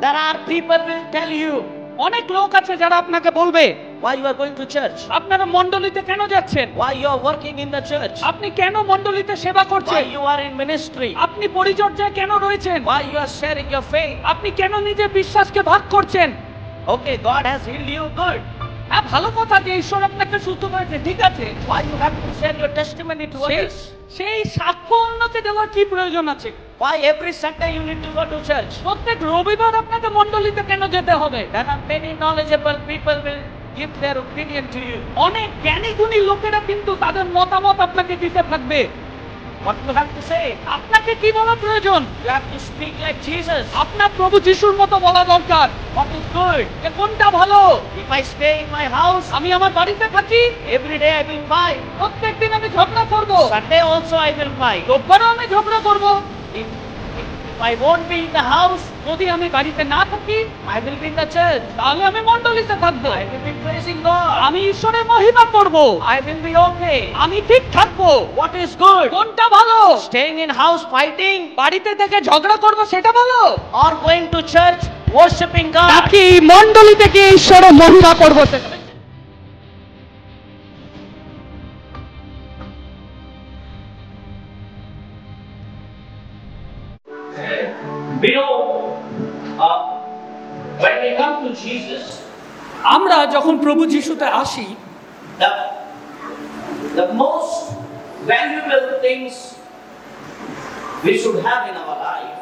There are people will tell you, অনেক লোক আছে যারা আপনাকে বলবে why you are going to church, আপনারা মণ্ডলীতে কেন যাচ্ছেন, why you are working in the church, আপনি কেন মণ্ডলীতে সেবা why করছেন, you are in ministry, আপনি পরিচর্যায় কেন রয়েছেন, why you are sharing your faith. আপনি কেন নিজের বিশ্বাসকে ভাগ করছেন। Okay, God has healed you, good. হ্যাঁ, ভালো কথা যে ঈশ্বর আপনাকে সুস্থ করেছে, ঠিক আছে। Why you have to share your testimony to others? সেই সাক্ষ্য অন্যকে দেওয়ার কি প্রয়োজন আছে? Why every Sunday you need to go to church? প্রত্যেক রবিবার আপনাকে মণ্ডলীতে কেন যেতে হবে? There are many knowledgeable people will give their opinion to you. অনেক জ্ঞানী গুণী লোকেরা কিন্তু তাদের মতামত আপনাকে দিতে থাকবে। What you have to say? আপনাকে কি বলা প্রয়োজন? You have to speak like Jesus. আপনার প্রভু যিশুর মতো বলা দরকার। What is good? যে কোনটা ভালো? If I stay in my house, আমি আমার বাড়িতে থাকি, every day I will fight. প্রত্যেকদিন আমি ঝগড়া করব, Sunday also I will fight. রোববারও আমি ঝগড়া করব। If I won't be in the house, যদি আমি বাড়িতে না থাকি, I will be in the church. তাহলে আমি মণ্ডলীতে থাকবো, I will be praising God. আমি ঈশ্বরের মহিমা করব, I will be okay. আমি ঠিক থাকবো। What is good? কোনটা ভালো? Staying in house fighting, বাড়িতে থেকে ঝগড়া করব সেটা ভালো, or going to church worshiping God? নাকি মণ্ডলীতে গিয়ে ঈশ্বরের মহিমা করব সেটা? When we come to Jesus, আমরা যখন প্রভু যিশুতে আসি, the most valuable things we should have in our life,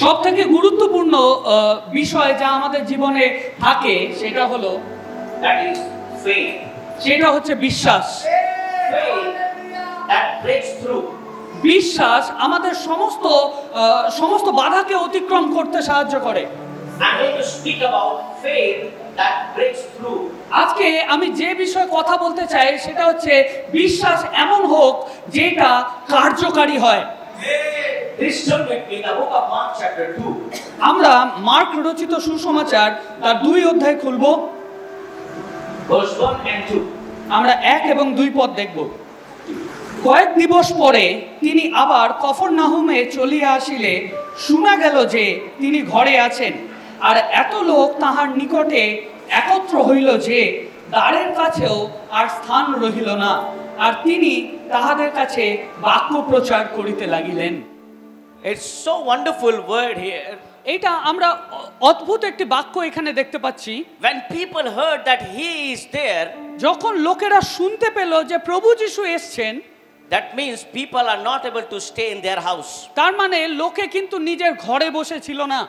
সব থেকে গুরুত্বপূর্ণ বিষয় যা আমাদের জীবনে থাকে সেটা হলো, that is faith. সেটা হচ্ছে বিশ্বাস। Faith that breaks through. বিশ্বাস আমাদের সমস্ত বাধাকে অতিক্রম করতে সাহায্য করে। I'm going to speak about faith that breaks through. আজকে আমি যে বিষয়ে কথা বলতে চাই সেটা হচ্ছে বিশ্বাস এমন হোক যেটা কার্যকারী হয়। Please turn with me in the book of Mark chapter 2. আমরা মার্ক রচিত সুসমাচার তার 2 অধ্যায় খুলব, Verse 1 and 2. আমরা 1 এবং 2 পদ দেখব। কয়েক দিবস পরে তিনি আবার কফরনাহুমে চলিয়া আসিলে শোনা গেল যে তিনি ঘরে আছেন, আর এত লোক তাহার নিকটে একত্র হইল যে দ্বারের কাছেও আর স্থান রহিল না, আর তিনি তাহাদের কাছে বাক্য প্রচার করিতে লাগিলেন। It's so wonderful word here. এটা আমরা অদ্ভুত একটি বাক্য এখানে দেখতে পাচ্ছি। When people heard that he is there, যখন লোকেরা শুনতে পেল যে প্রভু যিশু এসেছেন, that means people are not able to stay in their house. তার মানে লোকে কিন্তু নিজের ঘরে বসে ছিল না।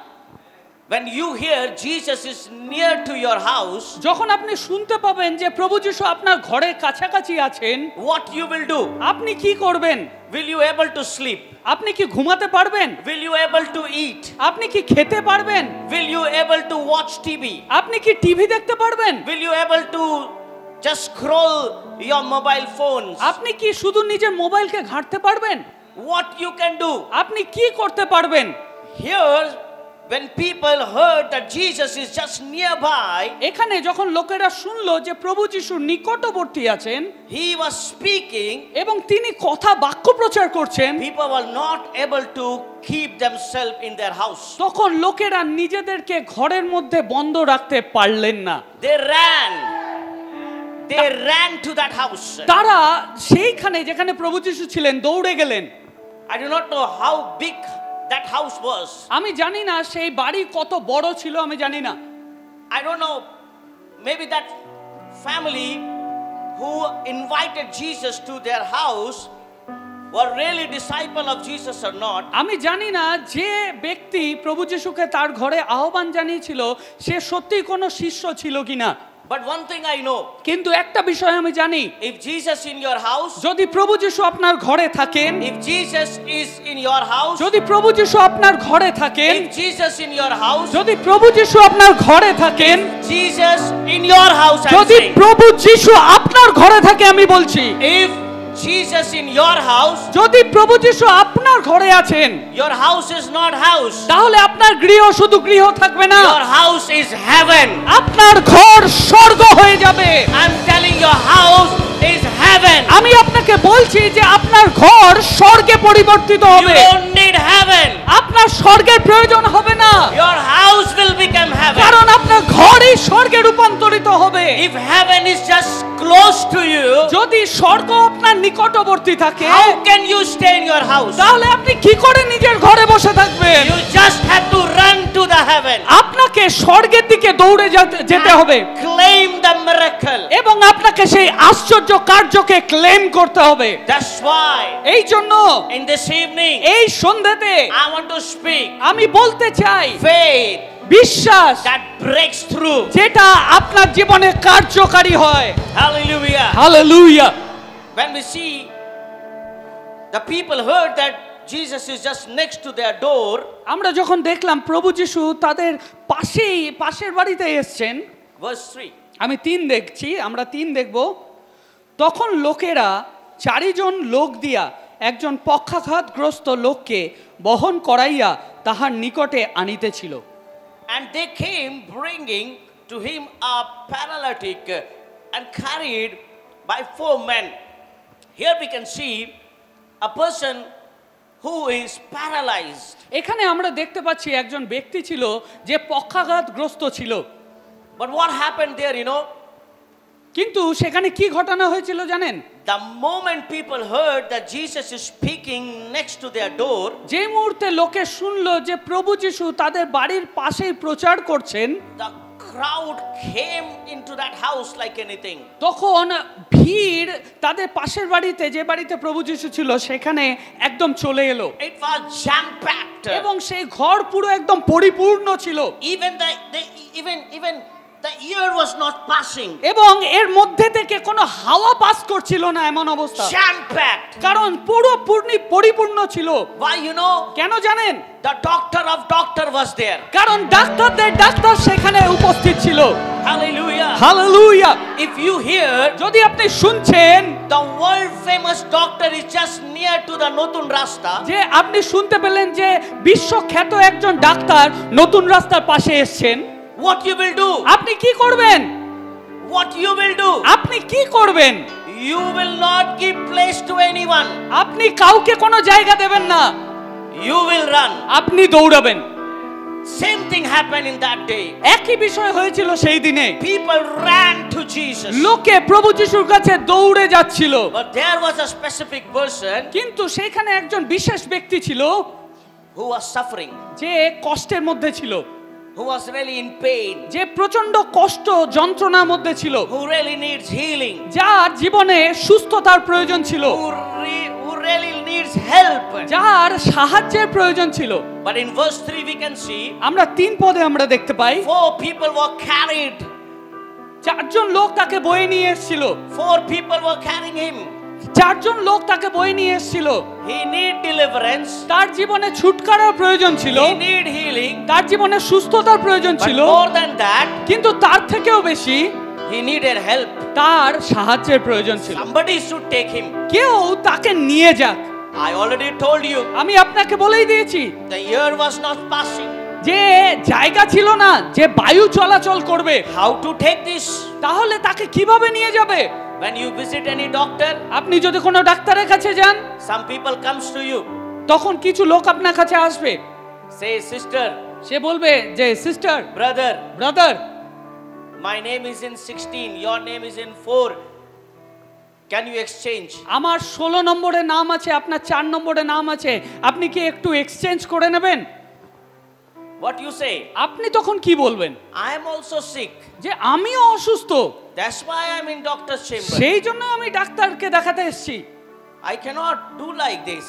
When you hear Jesus is near to your house, যখন আপনি শুনতে পাবেন যে প্রভু যিশু আপনার ঘরের কাছাকাছি আছেন, what you will do? আপনি কি করবেন? Will you able to sleep? আপনি কি ঘুমাতে পারবেন? Will you able to eat? আপনি কি খেতে পারবেন? Will you able to watch TV? আপনি কি টিভি দেখতে পারবেন? Will you able to just scroll your mobile phones? আপনি কি শুধু নিজের মোবাইলকে ঘাঁটতে পারবেন? What you can do? আপনি কি করতে পারবেন? Here, when people heard that Jesus is just nearby, এখানে যখন লোকেরা শুনলো যে প্রভু যিশু নিকটবর্তী আছেন, he was speaking, এবং তিনি কথা বাক্য প্রচার করছেন, people were not able to keep themselves in their house. তখন লোকেরা নিজেদেরকে ঘরের মধ্যে বন্ধ রাখতে পারলেন না। They ran to that house. তারা সেইখানে যেখানে প্রভু যিশু ছিলেন দৌড়ে গেলেন। I do not know how big that house was. আমি জানি না সেই বাড়ি কত বড় ছিল, আমি জানি না। I don't know, maybe that family who invited Jesus to their house were really disciple of Jesus or not. আমি জানি না যে ব্যক্তি প্রভু যিশুকে তার ঘরে আহ্বান জানিয়েছিল সে সত্যিই কোনো শিষ্য ছিল কিনা। But one thing I know, কিন্তু একটা বিষয় আমি জানি, if Jesus in your house, যদি প্রভু যিশু আপনার ঘরে থাকেন, if Jesus is in your house, যদি প্রভু যিশু আপনার ঘরে থাকেন, if Jesus in your house, যদি প্রভু যিশু আপনার ঘরে থাকেন, Jesus in your house, I'm যদি saying, প্রভু যিশু আপনার ঘরে থাকে, আমি বলছি, if Jesus in your house, যদি প্রভু যিশু আপনার ঘরে আছেন, your house is not house, তাহলে আপনার গৃহ শুধু গৃহ থাকবে না, your house is heaven. আপনার ঘর স্বর্গ হয়ে যাবে। I'm telling your house is heaven. আমি আপনাকে বলছি যে আপনার ঘর স্বর্গে পরিবর্তিত You হবে। don't need heaven. আপনার স্বর্গের প্রয়োজন হবে না। Your house will সেই স্বর্গে রূপান্তরিত হবে। If heaven is just close to you, যদি স্বর্গ আপনার নিকটবর্তী থাকে, how can you stay in your house? তাহলে আপনি কি করে নিজের ঘরে বসে থাকবেন? You just have to run to the heaven. আপনাকে স্বর্গের দিকে দৌড়ে যেতে হবে Claim the miracle. এবং আপনাকে সেই আশ্চর্য কার্যকে ক্লেম করতে হবে। That's why এই জন্য in this evening এই সন্ধ্যাতে I want to speak আমি বলতে চাই, faith বিশ্বাস that breaks through. যেটা আপনার জীবনে কার্যকারী হয়। Hallelujah. Hallelujah. When we see the people heard that Jesus is just next to their door, আমরা যখন দেখলাম প্রভু যিশু তাদের পাশের বাড়িতে এসেছেন, verse 3. আমি 3 দেখছি, আমরা 3 দেখব। তখন লোকেরা 4 জন লোক দিয়া একজন পক্ষাঘাতগ্রস্ত লোককে বহন করাইয়া তাহার নিকটে আনিতেছিল। And they came bringing to him a paralytic and carried by 4 men. Here we can see a person who is paralyzed. এখানে আমরা দেখতে পাচ্ছি একজন ব্যক্তি ছিল যে পক্ষাঘাতগ্রস্ত ছিল। But what happened there, you know? কিন্তু সেখানে কি ঘটনা হয়েছিল জানেন? The moment people heard that Jesus is speaking next to their door, যে মুহূর্তে লোকে শুনলো যে প্রভু যিশু তাদের বাড়ির পাশেই প্রচার করছেন, the crowd came into that house like anything. তখন ভিড় তাদের পাশের বাড়িতে, যে বাড়িতে প্রভু যিশু ছিল সেখানে একদম চলে এলো। It was jam-packed. এবং সেই ঘর পুরো একদম পরিপূর্ণ ছিল। Even the air was not passing. এবং এর মধ্যে থেকে কোনো হাওয়া পাস করছিল না, এমন অবস্থা। Jam-packed. কারণ পুরো পরিপূর্ণ ছিল। Why, you know? কেন জানেন? The doctor of doctor was there. কারণ ডাক্তারদের ডাক্তার সেখানে উপস্থিত ছিল। Hallelujah. Hallelujah. If you hear, যদি আপনি শুনছেন the world famous doctor is just near to the Notun Rasta, যে আপনি শুনতে পেলেন যে বিশ্বখ্যাত একজন ডাক্তার নতুন রাস্তার পাশে এসেছেন, what you will do? আপনি কি করবেন? What you will do? আপনি কি করবেন? You will not give place to anyone. আপনি কাউকে কোনো জায়গা দেবেন না, You will run. আপনি দৌড়াবেন। Same thing happened in that day. একই বিষয় হয়েছিল সেই দিনে। People ran to Jesus. লোকে প্রভু যিশুর কাছে দৌড়ে যাচ্ছিল। But there was a specific person কিন্তু সেখানে একজন বিশেষ ব্যক্তি ছিল who was suffering, যে কষ্টের মধ্যে ছিল, who was really in pain, যে প্রচন্ড কষ্ট যন্ত্রণার মধ্যে ছিল, who really needs healing, যার জীবনে সুস্থতার প্রয়োজন ছিল, who really needs help. যার সাহায্যের প্রয়োজন ছিল। But in verse 3 we can see আমরা 3 পদে আমরা দেখতে পাই 4 people were carried. 4 জন লোক তাকে বয়ে নিয়ে এসেছিল। 4 people were carrying him. 4 জন লোক তাকে বয়ে নিয়ে এসেছিল। He need deliverance. তার জীবনে ছুটকারার প্রয়োজন ছিল, He need healing. তার জীবনে সুস্থতার প্রয়োজন But ছিল, more than that, কিন্তু তার থেকেও বেশি he needed help. তার সাহায্যের প্রয়োজন ছিল। Somebody should take him. কেউ তাকে নিয়ে যাক। I already told you, আমি আপনাকে বলেই দিয়েছি the air was not passing. যে জায়গা ছিল না যে বায়ু চলাচল করবে। How to take this? তাহলে তাকে কিভাবে নিয়ে যাবে? When you visit any doctor, আপনি যদি কোনো ডাক্তারের কাছে যান, some people comes to you, তখন কিছু লোক আপনার কাছে আসবে, say, sister, সে বলবে যে sister, brother, brother, my name is in 16, your name is in 4. Can you exchange? আমার 16 নম্বরে নাম আছে, আপনার 4 নম্বরে নাম আছে, আপনি কি একটু এক্সচেঞ্জ করে নেবেন? What you say? আপনি তখন কি বলবেন? I am also sick. যে আমিও অসুস্থ, That's why I am in doctor's chamber. সেই জন্য আমি ডাক্তারকে দেখাতে এসেছি। I cannot do like this.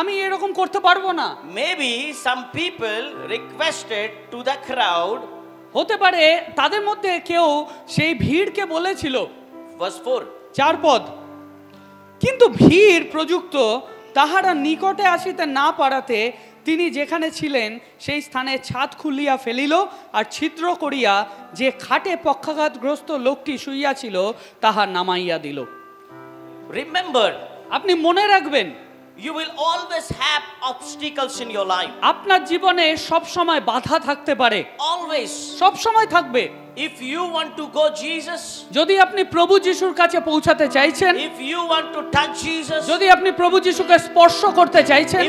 আমি এরকম করতে পারবো না। Maybe some people requested to the crowd. হতে পারে তাদের মধ্যে কেউ সেই ভিড়কে বলেছিল, Verse 4. 4 পদ, কিন্তু ভিড় প্রযুক্ত তাহারা নিকটে আসিতে না পারাতে তিনি যেখানে ছিলেন সেই স্থানে ছাদ খুলিয়া ফেলিল, আর ছিদ্র করিয়া যে খাটে পক্ষাঘাতগ্রস্ত লোকটি শুইয়াছিল তাহা নামাইয়া দিল। Remember, আপনি মনে রাখবেন, You will always have obstacles in your life. আপনার জীবনে সব সময় বাধা থাকতে পারে, Always. সব সময় থাকবে। If you want to go Jesus, যদি আপনি প্রভু যিশুর কাছে পৌঁছাতে চাইছেন, if you want to touch Jesus, যদি আপনি প্রভু যিশুকে স্পর্শ করতে চাইছেন,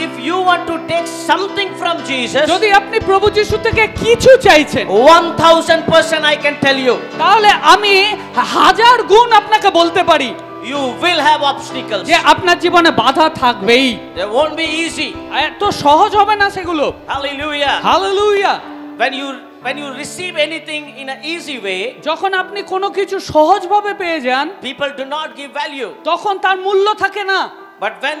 if you want to take something from Jesus, যদি আপনি প্রভু যিশু থেকে কিছু চাইছেন, 1000% I can tell you, তাহলে আমি 1000 গুণ আপনাকে বলতে পারি you will have obstacles. যে আপনার জীবনে বাধা থাকবেই। They won't be easy. এত সহজ হবে না সেগুলো। Hallelujah. Hallelujah. When you receive anything in an easy way, যখন আপনি কোনো কিছু সহজভাবে পেয়ে যান, people do not give value. তখন তার মূল্য থাকে না। But when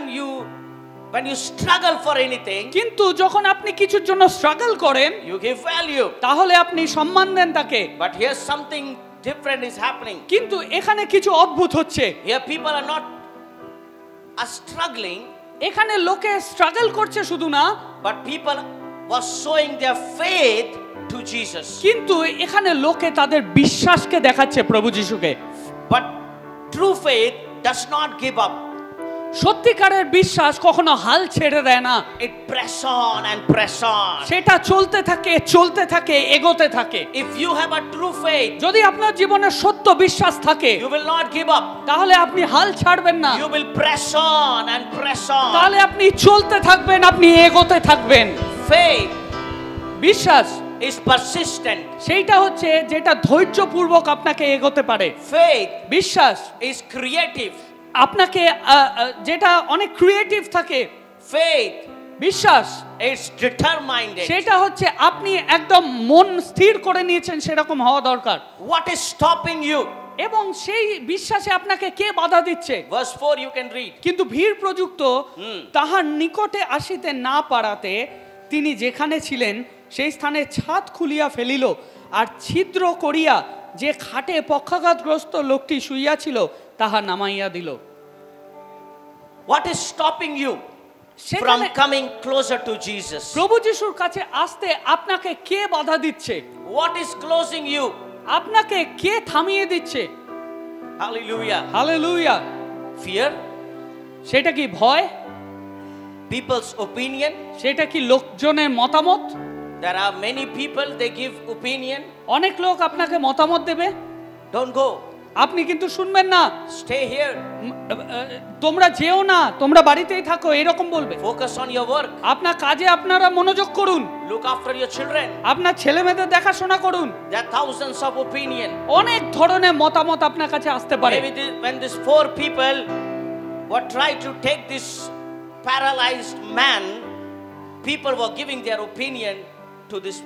you struggle for anything, কিন্তু যখন আপনি কিছুর জন্য স্ট্রাগল করেন, you give value. তাহলে আপনি সম্মান দেন তাকে। But here something different is happening. কিন্তু এখানে কিছু অদ্ভুত হচ্ছে। Here people are not struggling, এখানে লোকে স্ট্রাগল করছে শুধু না, but people was showing their faith to Jesus. কিন্তু এখানে লোকে তাদের বিশ্বাসকে দেখাচ্ছে প্রভু যিশুকে। But true faith does not give up. সত্যিকারের বিশ্বাস কখনো হাল ছেড়ে দেয় না। It press on and press on. সেটা চলতে থাকে, এগোতে থাকে। If you have a true faith, যদি আপনার জীবনে সত্য বিশ্বাস থাকে, you will not give up. তাহলে আপনি হাল ছাড়বেন না। You will press on and press on. তাহলে আপনি চলতে থাকবেন, আপনি এগোতে থাকবেন। Faith বিশ্বাস is persistent. সেইটা হচ্ছে যেটা ধৈর্যপূর্বক আপনাকে এগোতে পারে। Faith বিশ্বাস is creative. আপনাকে যেটা অনেক ক্রিয়েটিভ থাকে। Faith বিশ্বাস is determined. সেটা হচ্ছে আপনি একদম মন স্থির করে নিয়েছেন সেরকম হওয়া দরকার। What is stopping you? এবং সেই বিশ্বাসে আপনাকে কে বাধা দিচ্ছে? Verse 4 you can read. কিন্তু ভিড় প্রযুক্ত তাহার নিকটে আসিতে না পারাতে তিনি যেখানে ছিলেন সেই স্থানে ছাদ খুলিয়া ফেলিল, আর ছিদ্র করিয়া যে খাটে পক্ষাঘাতগ্রস্ত লোকটি শুইয়াছিল তাহা নামাইয়া দিল। What is stopping you from coming closer to Jesus? প্রভু যিশুর কাছে আসতে আপনাকে কে বাধা দিচ্ছে? What is closing you? আপনাকে কে থামিয়ে দিচ্ছে? Hallelujah. হালেলুয়া। Fear? সেটা কি ভয়? People's opinion? সেটা কি লোকজনের মতামত? There are many people, they give opinion. অনেক লোক আপনাকে মতামত দেবে, Don't go. আপনি কিন্তু শুনবেন না। Stay here. তোমরা যেও না, তোমরা বাড়িতেই থাকো, এরকম বলবে। Focus on your work. আপনার কাজে আপনারা মনোযোগ করুন, Look after your children. আপনার ছেলে মেয়েদের দেখাশোনা করুন। There are thousands of opinion. অনেক ধরনের মতামত আপনার কাছে আসতে পারে। Maybe when these 4 people were trying to take this paralyzed man, people were giving their opinion to these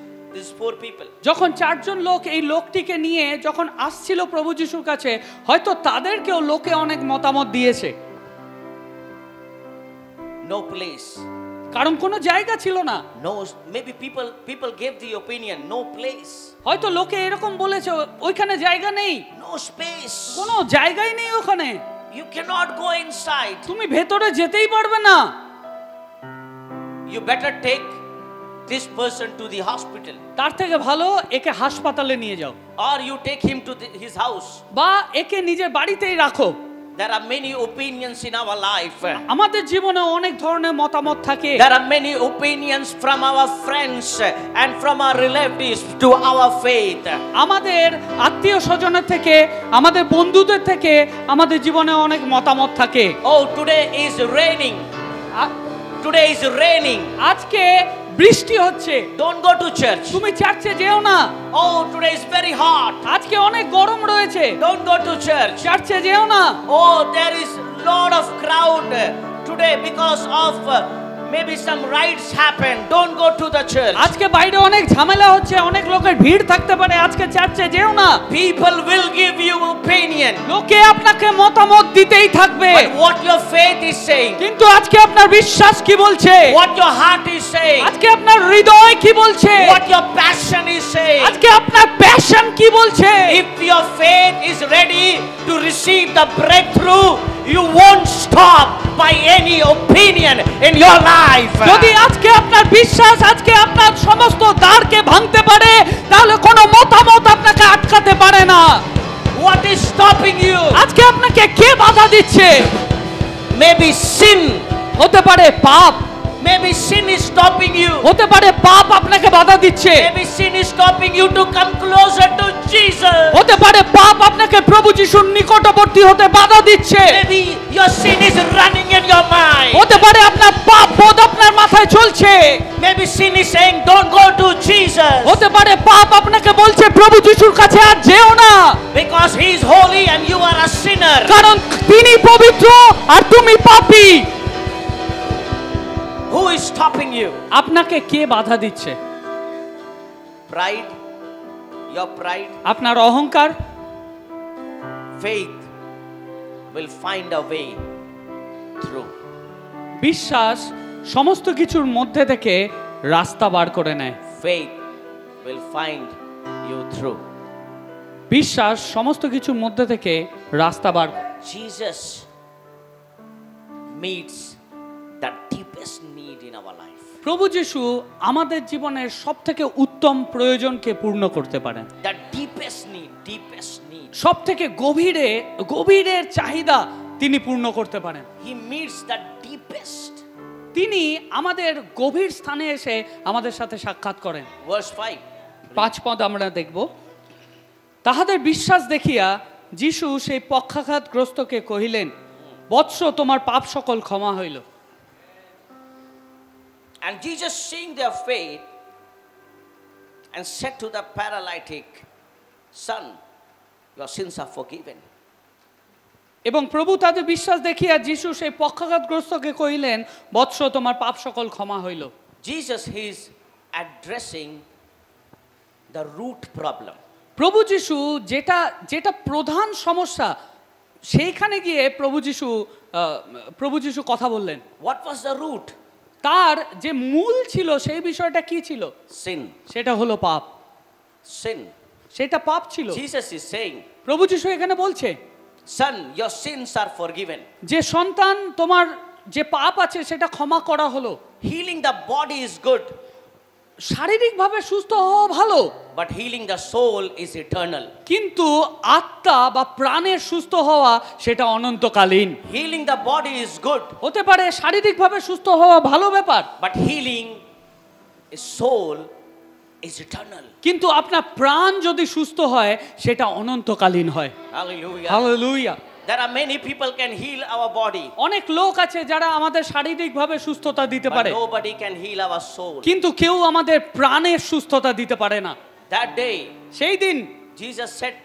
4 people. যখন 4 জন লোক এই লোকটিকে নিয়ে যখন আসছিল প্রভু যিশুর কাছে, হয়তো তাদেরকেও লোকে অনেক মতামত দিয়েছে। No place. কারণ কোনো জায়গা ছিল না। No, maybe people gave the opinion, no place. হয়তো লোকে এরকম বলেছে ওইখানে জায়গা নেই, No space. কোনো জায়গাই নেই ওখানে, You cannot go inside. তুমি ভেতরে যেতেই পারবে না। You better take this person to the hospital. তার থেকে ভালো একে হাসপাতালে নিয়ে যাও, Or you take him to his house. বা একে নিজের বাড়িতেই রাখো। There are many opinions in our life. আমাদের জীবনে অনেক ধরনের মতামত থাকে। There are many opinions from our friends and from our relatives to our faith. আমাদের আত্মীয় স্বজনের থেকে, আমাদের বন্ধুদের থেকে আমাদের জীবনে অনেক মতামত থাকে। Oh, today is raining. Today is raining. আজকে বৃষ্টি হচ্ছে, Don't go to church. তুমি চার্চে যেও না। Oh, today is very hot. আজকে অনেক গরম রয়েছে, Don't go to church. চার্চে যেও না। Oh, there is lot of crowd today because of maybe some rides happen. Don't go to the church. আজকে বাইরে অনেক ঝামেলা হচ্ছে, অনেক লোকের ভিড় থাকতে পারে, আজকে চার্চে যেও না। People will give you opinion. লোকে আপনাকে মতামত দিতেই থাকবে, But what your faith is saying, কিন্তু আজকে আপনার বিশ্বাস কি বলছে? what your heart is saying, আজকে আপনার হৃদয় কি বলছে? what your passion is saying, আজকে আপনার প্যাশন কি বলছে? if your faith is ready to receive the breakthrough, you won't stop by any opinion in your life. যদি আজকে আপনার বিশ্বাস আজকে আপনার সমস্ত দ্বারকে ভাঙতে পারে, তাহলে কোনো মতামত আপনাকে আটকাতে পারে না। What is stopping you? আজকে আপনাকে কে বাধা দিচ্ছে? Maybe sin হতে পারে পাপ, Maybe sin is stopping you. হতে পারে পাপ আপনাকে বাধা দিচ্ছে, Maybe sin is stopping you to come closer to Jesus. হতে পারে পাপ আপনাকে প্রভু যিশুর নিকটবর্তী হতে বাধা দিচ্ছে, Maybe your sin is running in your mind. হতে পারে আপনার পাপ বোধ আপনার মাথায় চলছে, Maybe sin is saying, don't go to Jesus. হতে পারে পাপ আপনাকে বলছে প্রভু যিশুর কাছে আর যেও না, Because he is holy and you are a sinner. কারণ তিনি পবিত্র আর তুমি পাপী। Who is stopping you? আপনাকে কে বাধা দিচ্ছে? Pride. Your pride. আপনার অহংকার। Faith will find a way through. বিশ্বাস সমস্ত কিছুর মধ্যে থেকে রাস্তা বার করে নেয়। Faith will find you through. বিশ্বাস সমস্ত কিছুর মধ্যে থেকে রাস্তা বার। Jesus meets the deepest need in our life. প্রভু যিশু আমাদের জীবনের সবথেকে উত্তম প্রয়োজনকে পূর্ণ করতে পারেন। The deepest need, deepest need. সবথেকে গভীরের চাহিদা তিনি পূর্ণ করতে পারেন। He meets the deepest. তিনি আমাদের গভীর স্থানে এসে আমাদের সাথে সাক্ষাৎ করেন। Verse 5. 5 পদ আমরা দেখব। তাহাদের বিশ্বাস দেখিয়া যিশু সেই পক্ষাঘাতগ্রস্তকে কহিলেন, বৎস, তোমার পাপ সকল ক্ষমা হইল। And Jesus, seeing their faith, and said to the paralytic, Son, your sins are forgiven. এবং প্রভু তাদের বিশ্বাস দেখিয়া যিশু সেই পক্ষাঘাতগ্রস্তকে কহিলেন, বৎস, তোমার পাপ সকল ক্ষমা হইল। Jesus is addressing the root problem. প্রভু যিশু যেটা প্রধান সমস্যা, সেইখানে গিয়ে প্রভু যিশু কথা বললেন। What was the root? তার যে মূল ছিল সেই বিষয়টা কি ছিল? Sin. সেটা হলো পাপ। Sin. সেটা পাপ ছিল। Jesus is saying, প্রভু যিশু এখানে বলছে, Son, your sins are forgiven. যে সন্তান, তোমার যে পাপ আছে সেটা ক্ষমা করা হলো। Healing the body is good, শারীরিকভাবে সুস্থ হওয়া ভালো, but healing the soul is eternal. কিন্তু আত্মা বা প্রাণের সুস্থ হওয়া সেটা অনন্তকালীন। Healing the body is good, হতে পারে শারীরিকভাবে সুস্থ হওয়া ভালো ব্যাপার, but healing a soul is eternal. কিন্তু আপনার প্রাণ যদি সুস্থ হয় সেটা অনন্তকালীন হয়। Hallelujah. Hallelujah. There are many people can heal our body, অনেক লোক আছে যারা আমাদের শারীরিকভাবে সুস্থতা দিতে but পারে, nobody can heal our soul. কিন্তু কেউ আমাদের প্রাণের সুস্থতা দিতে পারে না। That day, সেই দিন Jesus said,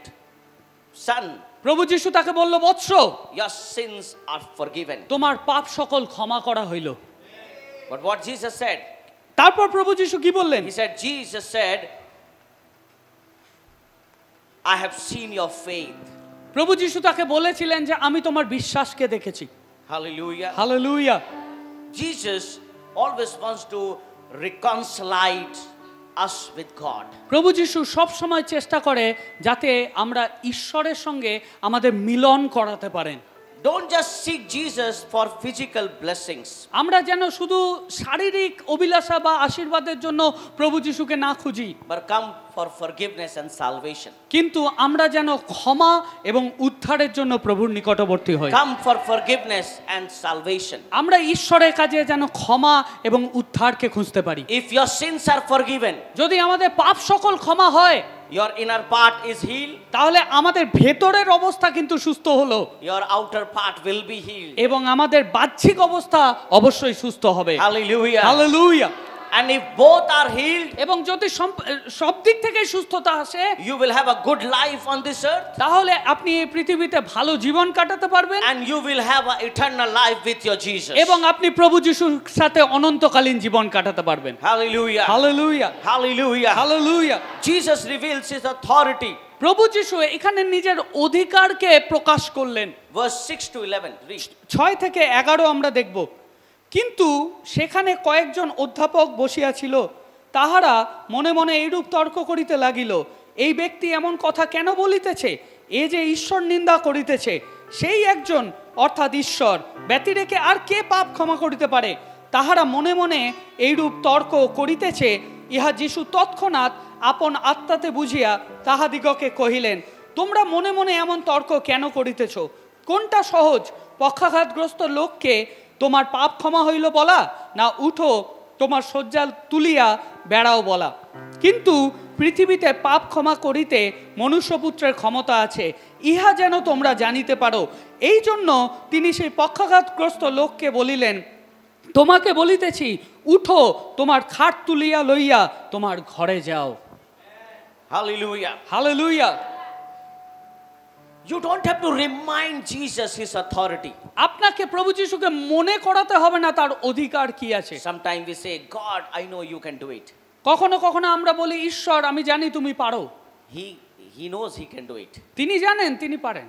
Son, প্রভু যিশু তাকে বলল, বৎস, your sins are forgiven. তোমার পাপ সকল ক্ষমা করা হইল। But what Jesus said? তারপর প্রভু যিশু কি বললেন? Jesus said, I have seen your faith. প্রভু যিশু তাকে বলেছিলেন যে আমি তোমার বিশ্বাসকে দেখেছি। Hallelujah. Hallelujah. Jesus always wants to reconcile us with God. প্রভু যিশু সব সময় চেষ্টা করে যাতে আমরা ঈশ্বরের সঙ্গে আমাদের মিলন করাতে পারেন। Don't just seek Jesus for physical blessings. আমরা যেন শুধু শারীরিক অভিলাষা বা আশীর্বাদের জন্য প্রভু যিশুকে না খুঁজি, But come for forgiveness and salvation. কিন্তু আমরা যেন ক্ষমা এবং উদ্ধারের জন্য প্রভুর নিকটবর্তী হই। Come for forgiveness and salvation. আমরা ঈশ্বরের কাছে যেন ক্ষমা এবং উদ্ধারকে খুঁজতে পারি। If your sins are forgiven, যদি আমাদের পাপ সকল ক্ষমা হয়, your inner part is healed, তাহলে আমাদের ভেতরের অবস্থা কিন্তু সুস্থ হলো, your outer part will be healed. এবং আমাদের বাহ্যিক অবস্থা অবশ্যই সুস্থ হবে। Hallelujah. Hallelujah. And if both are healed, এবং যদি সব দিক থেকে সুস্থতা আসে, you will have a good life on this earth, তাহলে আপনি এই পৃথিবীতে ভালো জীবন কাটাতে পারবেন, and you will have an eternal life with your Jesus. এবং আপনি প্রভু যিশুর সাথে অনন্তকালীন জীবন কাটাতে পারবেন। Hallelujah. Hallelujah. Hallelujah. Hallelujah. Jesus reveals his authority. প্রভু যিশু এখানে নিজের অধিকারকে প্রকাশ করলেন। Verse 6 to 11. Read. 6 থেকে 11 আমরা দেখব। কিন্তু সেখানে কয়েকজন অধ্যাপক বসিয়াছিল, তাহারা মনে মনে এইরূপ তর্ক করিতে লাগিল, এই ব্যক্তি এমন কথা কেন বলিতেছে? এ যে ঈশ্বর নিন্দা করিতেছে। সেই একজন অর্থাৎ ঈশ্বর ব্যতিরেকে আর কে পাপ ক্ষমা করিতে পারে? তাহারা মনে মনে এইরূপ তর্ক করিতেছে। ইহা যিশু তৎক্ষণাৎ আপন আত্মাতে বুঝিয়া তাহাদিগকে কহিলেন, তোমরা মনে মনে এমন তর্ক কেন করিতেছ? কোনটা সহজ, পক্ষাঘাতগ্রস্ত লোককে তোমার পাপ ক্ষমা হইল বলা, না উঠো তোমার শয্যা তুলিয়া বেড়াও বলা। কিন্তু পৃথিবীতে পাপ ক্ষমা করিতে মনুষ্যপুত্রের ক্ষমতা আছে, ইহা যেন তোমরা জানিতে পারো। এই জন্য তিনি সেই পক্ষাঘাতগ্রস্ত লোককে বলিলেন, তোমাকে বলিতেছি, উঠো তোমার খাট তুলিয়া লইয়া তোমার ঘরে যাও। Hallelujah. Hallelujah. You don't have to remind Jesus his authority. আপনাকে প্রভু যিশুকে মনে করাতে হবে না তার অধিকার কি আছে। Sometimes we say, God, I know you can do it. কখনো কখনো আমরা বলি, ঈশ্বর আমি জানি তুমি পারো। He knows he can do it. তিনি জানেন তিনি পারেন,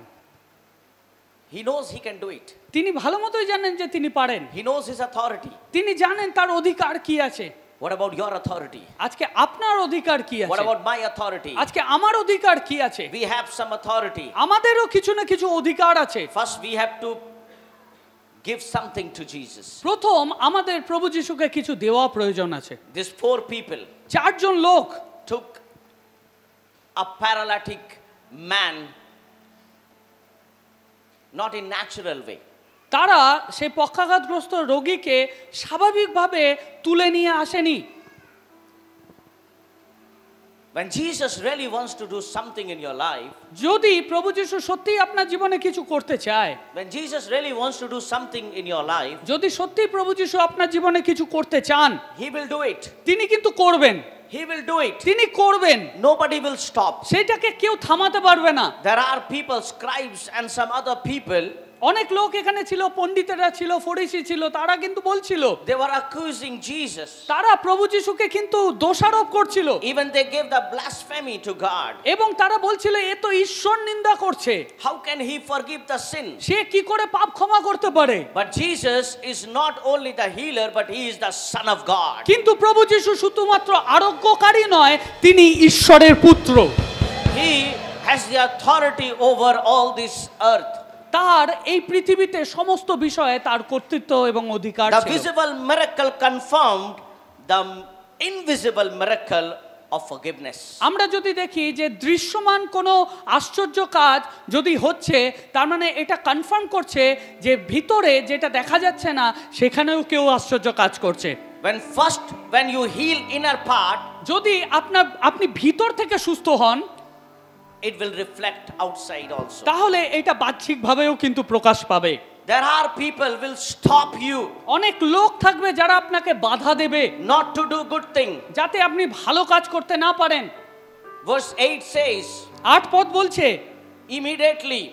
He knows he can do it. তিনি ভালো মতোই জানেন যে তিনি পারেন, He knows his authority. তিনি জানেন তার অধিকার কি আছে। What about your authority? আজকে আপনার অধিকার কি What আছে? about my authority? আজকে আমার অধিকার কি আছে? We have some authority. আমাদেরও কিছু না কিছু অধিকার আছে। First, we have to give something to Jesus. প্রথম আমাদের প্রভু যিশুকে কিছু দেওয়া প্রয়োজন আছে। These 4 people চারজন লোক took a paralytic man, not in natural way. তারা সেই পক্ষাঘাতগ্রস্ত রোগীকে স্বাভাবিকভাবে তুলে নিয়ে আসেনি। When Jesus really wants to do something in your life, যদি প্রভু যিশু সত্যিই আপনার জীবনে কিছু করতে চায়, when Jesus really wants to do something in your life, যদি সত্যিই প্রভু যিশু আপনার জীবনে কিছু করতে চান, he will do it. তিনি কিন্তু করবেন, He will do it. তিনি করবেন, Nobody will stop. সেটাকে কেউ থামাতে পারবে না। There are people, scribes and some other people, অনেক লোক এখানে ছিল, পণ্ডিতেরা ছিল, ফরিসি ছিল, তারা কিন্তু বলছিল, they were accusing Jesus. তারা প্রভু যিশুকে কিন্তু দোষারোপ করছিল, Even they gave the blasphemy to God. এবং তারা বলছিল এ তো ঈশ্বর নিন্দা করছে, How can he forgive the sin? সে কি করে পাপ ক্ষমা করতে পারে। But Jesus is not only the healer, but he is the Son of God. কিন্তু প্রভু যিশু শুধুমাত্র আরোগ্যকারী নয়, তিনি ঈশ্বরের পুত্র। He has the authority over all this earth. তার এই পৃথিবীতে সমস্ত বিষয়ে তার কর্তৃত্ব এবং অধিকার The ছিল। visible miracle confirmed the invisible miracle of forgiveness. আমরা যদি দেখি যে দৃশ্যমান কোনো আশ্চর্য কাজ যদি হচ্ছে, তার মানে এটা কনফার্ম করছে যে ভিতরে যেটা দেখা যাচ্ছে না সেখানেও কেউ আশ্চর্য কাজ করছে। When you heal inner part, যদি আপনি ভিতর থেকে সুস্থ হন, it will reflect outside also. তাহলে এটা বাহ্যিকভাবেও কিন্তু প্রকাশ পাবে। There are people will stop you অনেক লোক থাকবে যারা আপনাকে বাধা দেবে not to do good thing. যাতে আপনি ভালো কাজ করতে না পারেন। Verse 8 says, 8 পদ বলছে, immediately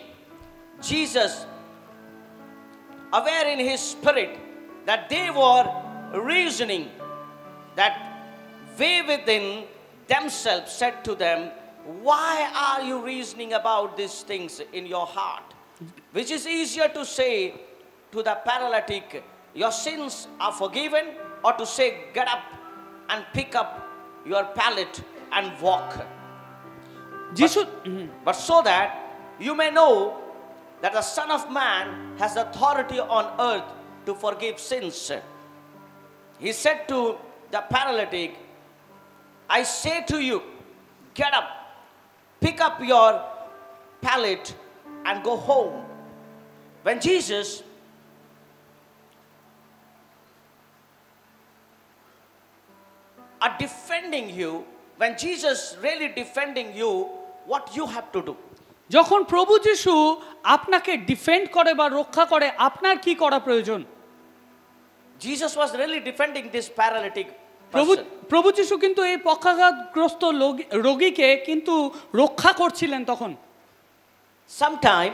Jesus, aware in his spirit that they were reasoning, that way within themselves, said to them, why are you reasoning about these things in your heart? Which is easier to say to the paralytic, your sins are forgiven, or to say, get up and pick up your pallet and walk? যিশু But so that you may know that the Son of Man has authority on earth to forgive sins. He said to the paralytic, I say to you, get up, pick up your pallet and go home. When Jesus are defending you, when Jesus really defending you, what you have to do? যখন প্রভু যিশু আপনাকে defend করে বা রক্ষা করে, আপনার কি করা প্রয়োজন? Jesus was really defending this paralytic প্রভু person. প্রভু যিশু কিন্তু এই পক্ষাঘাতগ্রস্ত রোগীকে কিন্তু রক্ষা করছিলেন তখন। Sometime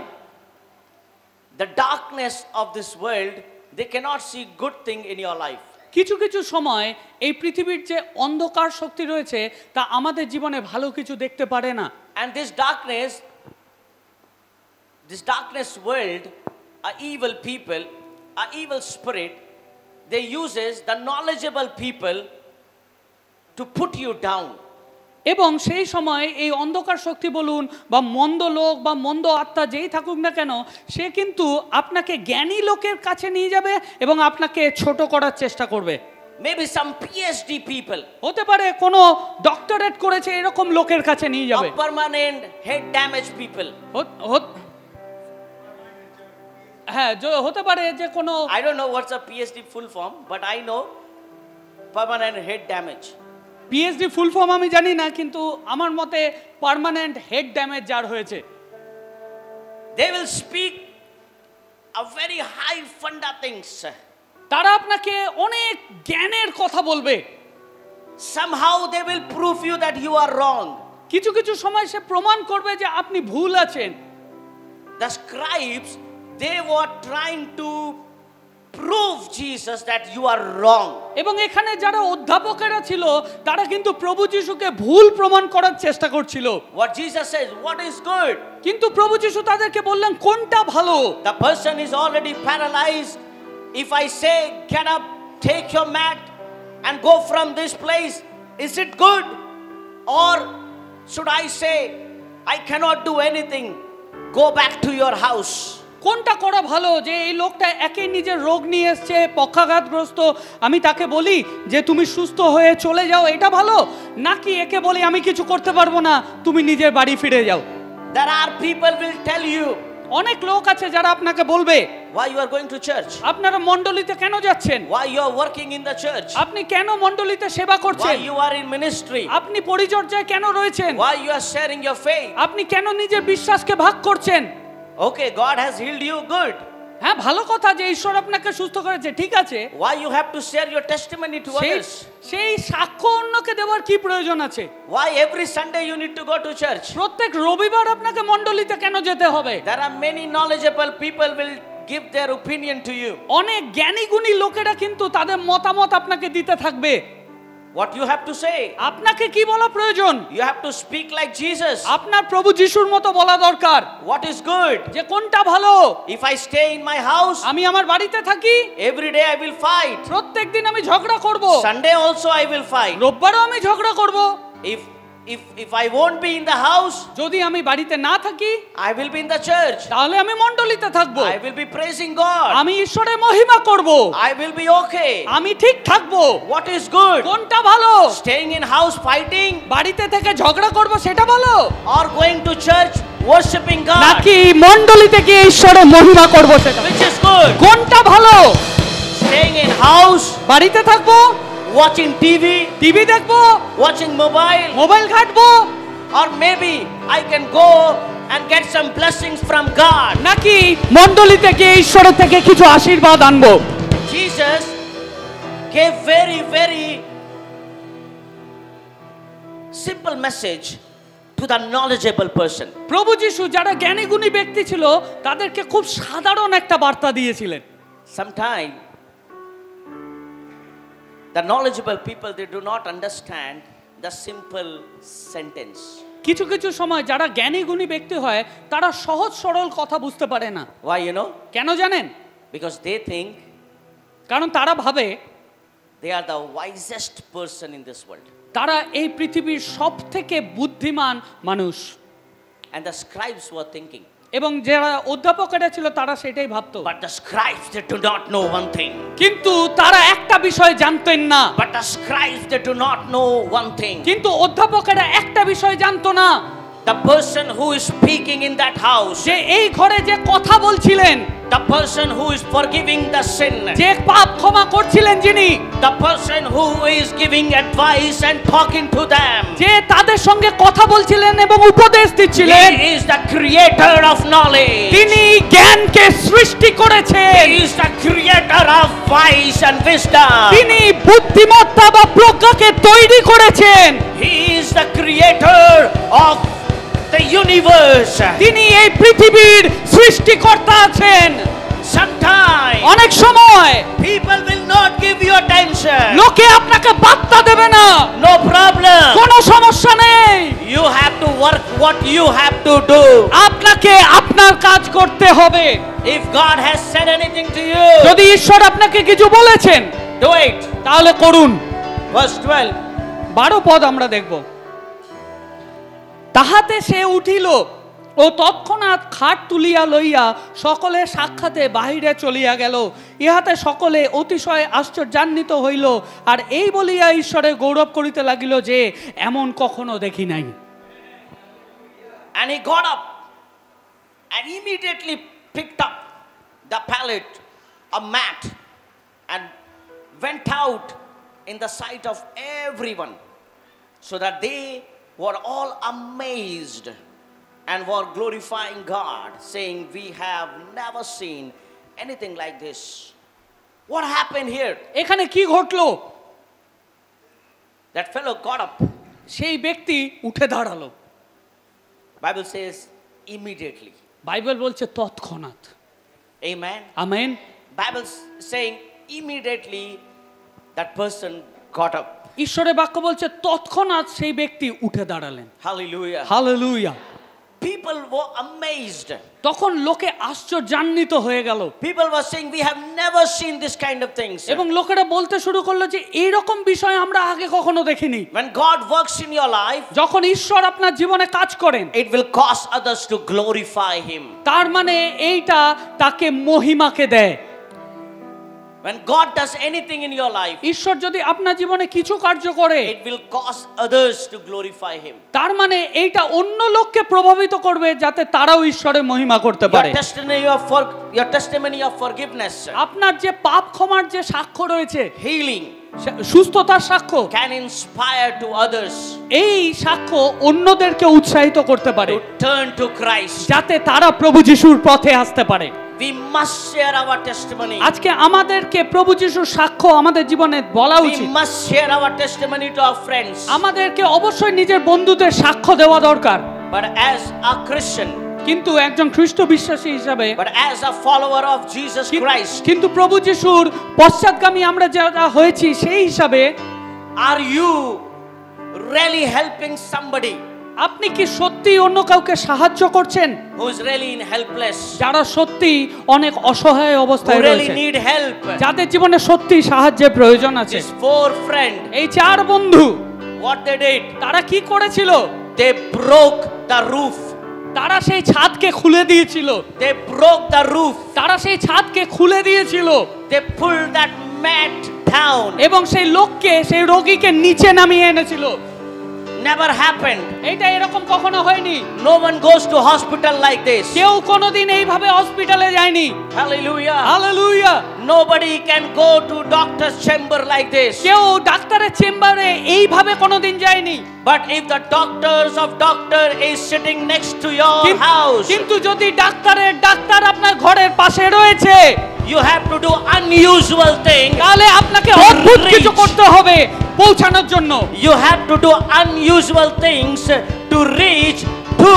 the darkness of this world, they cannot see good thing in your life. কিছু কিছু সময় এই পৃথিবীর যে অন্ধকার শক্তি রয়েছে তা আমাদের জীবনে ভালো কিছু দেখতে পারে না। And this darkness world, are evil people, are evil spirit, they uses the knowledgeable people to put you down. এবং সেই সময় এই অন্ধকার শক্তি বলুন বা মন্দ লোক বা মন্দ আত্মা যেই থাকুক না কেন, সে কিন্তু আপনাকে জ্ঞানী লোকের কাছে নিয়ে যাবে এবং আপনাকে ছোট করার চেষ্টা করবে। Maybe some PhD people, হতে পারে কোনো ডক্টরেট করেছে এরকম লোকের কাছে নিয়ে যাবে। or permanent head damage people. হ্যাঁ হতে পারে যে কোনো I don't know what's a PSD full form, but I know permanent head damage. PhD full form আমি জানি না, কিন্তু আমার মতে পার্মানেন্ট হেড ড্যামেজ যার হয়েছে, They will speak a very high funda things. তারা আপনাকে অনেক জ্ঞানের কথা বলবে। Somehow they will prove you that you are wrong. কিছু কিছু সময় সে প্রমাণ করবে যে আপনি ভুল আছেন। The scribes, they were trying to prove Jesus that you are wrong. এবং এখানে যারা অধ্যাপকেরা ছিল তারা কিন্তু প্রভু যিশুকে ভুল প্রমাণ করার চেষ্টা করছিল। What Jesus says, what is good? কিন্তু প্রভু যিশু তাদেরকে বললেন কোনটা ভালো। The person is already paralyzed. If I say, get up, take your mat and go from this place, is it good? Or should I say, I cannot do anything, go back to your house? কোনটা করা ভালো, যে এই লোকটা একে নিজের রোগ নিয়ে এসছে, পক্ষাঘাতগ্রস্ত, আমি তাকে বলি যে তুমি সুস্থ হয়ে চলে যাও, এটা ভালো, নাকি একে বলি আমি কিছু করতে পারবো না, তুমি নিজের বাড়ি ফিরে যাও? There are people will tell you, অনেক লোক আছে যারা আপনাকে বলবে why you are going to church? আপনারা মণ্ডলীতে কেন যাচ্ছেন? Why you are working in the church? আপনি কেন মণ্ডলীতে সেবা Why করছেন? you are in ministry? আপনি পরিচর্যায় কেন রয়েছেন? Why you are sharing your faith? আপনি কেন নিজের বিশ্বাসকে ভাগ করছেন? Okay, God has healed you, good. হ্যাঁ, ভালো কথা যে ঈশ্বর আপনাকে সুস্থ করেছে, ঠিক আছে। Why you have to share your testimony to others? সেই সাক্ষ্য অন্যকে দেওয়ার কি প্রয়োজন আছে? Why every Sunday you need to go to church? প্রত্যেক রবিবার আপনাকে মণ্ডলীতে কেন যেতে হবে? There are many knowledgeable people will give their opinion to you. অনেক জ্ঞানী গুণী লোকেরা কিন্তু তাদের মতামত আপনাকে দিতে থাকবে। What you have to say? আপনাকে কি বলা প্রয়োজন? You have to speak like Jesus. আপনার প্রভু যিশুর মতো বলা দরকার। What is good? যে কোনটা ভালো। If I stay in my house, আমি আমার বাড়িতে থাকি, every day I will fight. প্রত্যেকদিন আমি ঝগড়া করব। Sunday also I will fight. রোববারও আমি ঝগড়া করব। If I won't be in the house, যদি আমি বাড়িতে না থাকি, I will be in the church. তাহলে আমি মণ্ডলীতে থাকব। I will be praising God. আমি ঈশ্বরের মহিমা করব। I will be okay. আমি ঠিক থাকব। What is good? কোনটা ভালো? Staying in house fighting, বাড়িতে থেকে ঝগড়া করব সেটা ভালো, or going to church worshiping God? নাকি মণ্ডলীতে গিয়ে ঈশ্বরের মহিমা করব সেটা? Which is good? কোনটা ভালো? Staying in house, বাড়িতে থাকব, watching টিভি দেখব, watching mobile, মোবাইল ঘাঁটবো, or maybe I can go and get some blessings from God. নাকি মণ্ডলীতে গিয়ে ঈশ্বরের থেকে কিছু আশীর্বাদ আনবো? Jesus gave very, very simple message to the knowledgeable person. প্রভু যিশু যারা জ্ঞানী গুণী ব্যক্তি ছিল তাদেরকে খুব সাধারণ একটা বার্তা দিয়েছিলেন। Sometimes the knowledgeable people, they do not understand the simple sentence. কিছু কিছু সময় যারা জ্ঞানী গুণী ব্যক্তি হয় তারা সহজ সরল কথা বুঝতে পারে না। Why, you know? কেন জানেন? Because they think কারণ তারা ভাবে they are the wisest person in this world. তারা এই পৃথিবীর সবথেকে বুদ্ধিমান মানুষ। And the scribes were thinking. এবং যারা অধ্যাপকেরা ছিল তারা সেটাই ভাবতো। But the scribes, they do not know one thing. কিন্তু তারা একটা বিষয় জানতেন না। But the scribes, they do not know one thing. কিন্তু অধ্যাপকেরা একটা বিষয় জানতো না। The person who is speaking in that house, যে এই ঘরে যে কথা বলছিলেন, the person who is forgiving the sin, যে পাপ ক্ষমা করছিলেন যিনি, the person who is giving advice and talking to them, যে তাদের সঙ্গে কথা বলছিলেন এবং উপদেশ দিচ্ছিলেন, he is the creator of knowledge. তিনি জ্ঞানকে সৃষ্টি করেছেন। He is the creator of wise and wisdom. তিনি বুদ্ধিমত্তা বা প্রজ্ঞাকে তৈরি করেছেন। He is the creator of the universe. তিনি এই পৃথিবীর সৃষ্টিকর্তা আছেন। Sometimes অনেক সময় people will not give you attention. লোকে আপনাকে বার্তা দেবে না। No problem. কোনো সমস্যা নেই। You have to work what you have to do. আপনাকে আপনার কাজ করতে হবে। If God has said anything to you, যদি ঈশ্বর আপনাকে কিছু বলেছেন, do it. তাহলে করুন। Verse 12. 12 পদ আমরা দেখব। তাহাতে সে উঠিল ও তৎক্ষণাৎ খাট তুলিয়া লইয়া সকলে সাক্ষাতে বাহিরে চলিয়া গেল। ইহাতে সকলে অতিশয় আশ্চর্যান্বিত হইল, আর এই বলিয়া ঈশ্বরের গৌরব করিতে লাগিল যে এমন কখনো দেখি নাই। And he got up and immediately picked up the pallet, a mat, and went out in the sight of everyone, so that they were all amazed and were glorifying God, saying, "We have never seen anything like this." What happened here? এখানে কি ঘটলো? That fellow got up. সেই ব্যক্তি উঠে দাঁড়ালো। Bible says immediately. Bible বলছে তৎক্ষণাৎ। Amen. Amen. Bible's saying immediately that person got up. ঈশ্বরের বাক্য বলছে তৎক্ষণাৎ সেই ব্যক্তি উঠে দাঁড়ালেন। Hallelujah. Hallelujah. People were amazed. তখন লোকে আশ্চর্যান্বিত হয়ে গেল। People were saying, "We have never seen this kind of things." এবং লোকেরা বলতে শুরু করলো যে এই রকম বিষয় আমরা আগে কখনো দেখিনি। When God works in your life, যখন ঈশ্বর আপনার জীবনে কাজ করেন, it will cause others to glorify Him. তার মানে এইটা তাকে মহিমাকে দেয়। When God does anything in your life, ঈশ্বর যদি আপনার জীবনে কিছু কার্য করে, it will cause others to glorify Him. তার মানে এইটা অন্য লোককে প্রভাবিত করবে যাতে তারাও ঈশ্বরের মহিমা করতে পারে। Your testimony of forgiveness, আপনার যে পাপ ক্ষমার যে সাক্ষ্য রয়েছে, healing, সুস্থতার সাক্ষ্য, can inspire to others এই সাক্ষ্য অন্যদেরকে উৎসাহিত করতে পারে to turn to Christ. যাতে তারা প্রভু যিশুর পথে আসতে পারে। We must share our testimony. আজকে আমাদেরকে প্রভু যিশুর সাক্ষ্য আমাদের জীবনে বলা We উচিত। must share our testimony to our friends. আমাদেরকে অবশ্যই নিজের বন্ধুদের সাক্ষ্য দেওয়া দরকার। But as a Christian, কিন্তু একজন খ্রিস্ট বিশ্বাসী হিসাবে, but as a follower of Jesus Christ, কিন্তু প্রভু যিশুর পশ্চাৎগামী আমরা যারা হয়েছি সেই হিসাবে, are you really helping somebody আপনি কি সত্যি অন্য কাউকে সাহায্য করছেন who is really in helpless, যারা সত্যি অনেক অসহায় who অবস্থায় really রয়েছে, need help? যাদের জীবনে সত্যি সাহায্যের প্রয়োজন আছে? These four friends, এই চার বন্ধু what they did, তারা কি করেছিল? they broke the roof. তারা সেই ছাদকে খুলে দিয়েছিল। They broke the roof. তারা সেই ছাদকে খুলে দিয়েছিল They pulled that mat down. এবং সেই লোককে, সেই রোগীকে নিচে নামিয়ে এনেছিল। Never happened. এটা এরকম কখনো হয়নি। No one goes to hospital like this. কেউ কোনোদিন এইভাবে হসপিটালে যায়নি। Hallelujah. Hallelujah. Nobody can go to doctor's chamber like this. কেউ ডাক্তারের চেম্বারে এইভাবে কোনোদিন যায়নি। But if the doctors of doctor is sitting next to your house, কিন্তু যদি ডাক্তার আপনার ঘরের পাশে রয়েছে, you have to do unusual thing. তাহলে আপনাকে অদ্ভুত কিছু করতে হবে পৌঁছানোর জন্য। You have to do unusual things to reach to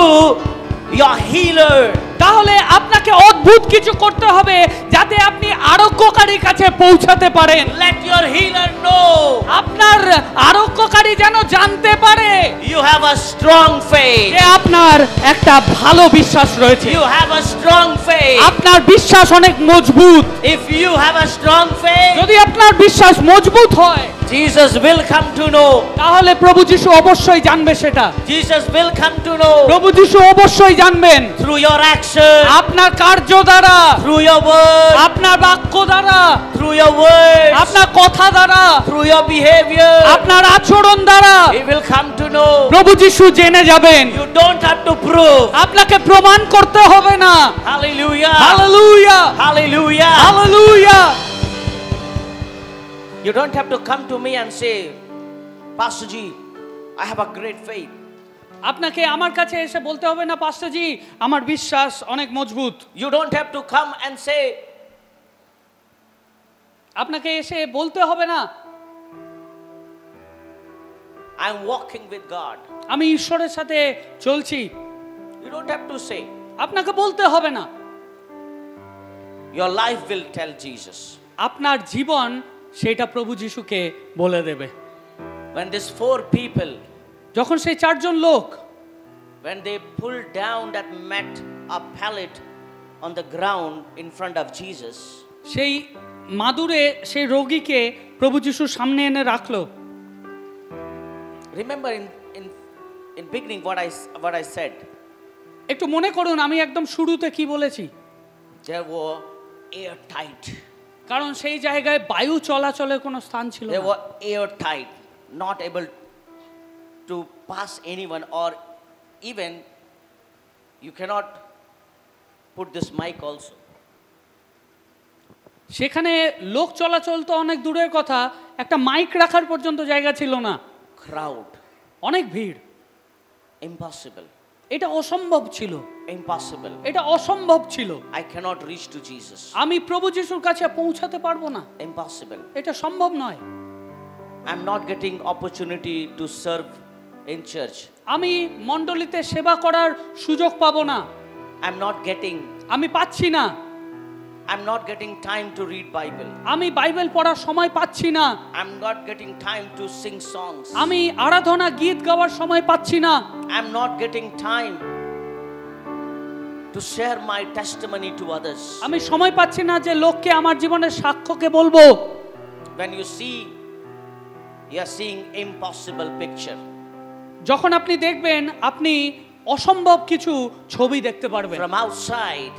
your healer. তাহলে আপনাকে অদ্ভুত কিছু করতে হবে যাতে আপনি আরোগ্যকারীর কাছে পৌঁছাতে পারেন। Let your healer know. আপনার আরোগ্যকারী যেন জানতে পারে You have a strong faith. যে আপনার একটা ভালো বিশ্বাস রয়েছে। You have a strong faith. আপনার বিশ্বাস অনেক মজবুত। If you have a strong faith, যদি আপনার বিশ্বাস মজবুত হয়, Jesus will come to know. তাহলে প্রভু যিশু অবশ্যই জানবে সেটা। Jesus will come to know প্রভু যিশু অবশ্যই জানবেন through your action, আপনার কার্য দ্বারা, through your word, আপনার বাক্য দ্বারা, through your words, আপনার কথা দ্বারা, through your behavior. আপনার আচরণ দ্বারা He will come to know. প্রভু যিশু জেনে যাবেন। You don't have to prove. আপনাকে প্রমাণ করতে হবে না। Hallelujah. Hallelujah, Hallelujah. Hallelujah. You don't have to come to me and say, Pastor Ji, I have a great faith. আপনাকে আমার কাছে এসে বলতে হবে না, পাস্টর জি আমার বিশ্বাস অনেক মজবুত। You don't have to come and say, আপনাকে এসে বলতে হবে না I'm walking with God. আমি ঈশ্বরের সাথে চলছি। You don't have to say. আপনাকে বলতে হবে না। Your life will tell Jesus. আপনার জীবন সেটা প্রভু যিশুকে বলে দেবে। When these four people, যখন সেই চারজন লোক, when they pulled down that mat, a pallet on the ground in front of Jesus, সেই মাদুরে সেই রোগীকে প্রভু যিশুর সামনে এনে রাখলো। remember in beginning what I said. একটু মনে করুন আমি একদম শুরুতে কি বলেছি। There were airtight. কারণ সেই জায়গায় বায়ু চলাচলের কোনো স্থান ছিল They না। were airtight, not able to pass anyone, or even you cannot put this mic also. সেখানে লোক চলাচল তো অনেক দূরের কথা, একটা মাইক রাখার পর্যন্ত জায়গা ছিল না। Crowd. অনেক ভিড়। Impossible. এটা অসম্ভব ছিল, Impossible. এটা অসম্ভব ছিল। I cannot reach to Jesus. আমি প্রভু যিশুর কাছে পৌঁছাতে পারবো না, Impossible. এটা সম্ভব নয়। I'm not getting opportunity to serve in church. আমি মণ্ডলীতে সেবা করার সুযোগ পাবো না, I'm not getting time to read Bible. আমি বাইবেল পড়ার সময় পাচ্ছি না, I'm not getting time to sing songs. আমি আরাধনা গীত গাওয়ার সময় পাচ্ছি না, I'm not getting time to share my testimony to others. আমি সময় পাচ্ছি না যে লোককে আমার জীবনের সাক্ষ্যকে বলবো। When you see, you are seeing impossible picture. যখন আপনি দেখবেন, আপনি অসম্ভব কিছু ছবি দেখতে পারবেন। From outside,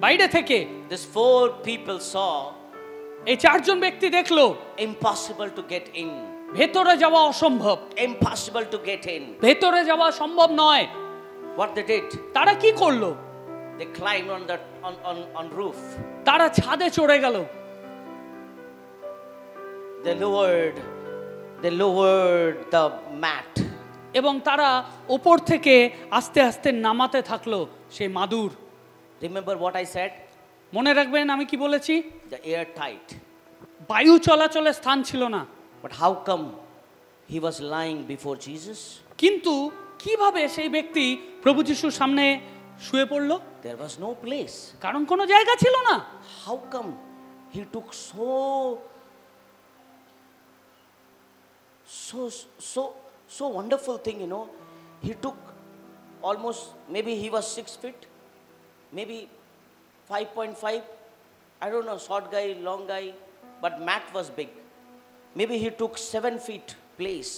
বাইরে থেকে these 4 people saw এই 4 জন ব্যক্তি দেখলো impossible to get in. ভেতরে যাওয়া অসম্ভব, Impossible to get in. ভেতরে যাওয়া সম্ভব নয়। What they did? তারা কি করলো? They climbed on roof. তারা ছাদে চড়ে গেল। They lowered the mat. এবং তারা উপর থেকে আস্তে আস্তে নামাতে থাকলো সেই মাদুর। Remember what I said? মনে রাখবেন আমি কি বলেছি? The air tight. বায়ু চলাচলের স্থান ছিল না। But how come he was lying before Jesus? কিন্তু কিভাবে সেই ব্যক্তি প্রভু যিশুর সামনে শুয়ে পড়লো? There was no place. কারণ কোনো জায়গা ছিল না। How come he took so wonderful thing, you know? He took almost, maybe he was 6 feet, maybe 5.5. I don't know, short guy, long guy, but mat was big. Maybe he took 7 feet place.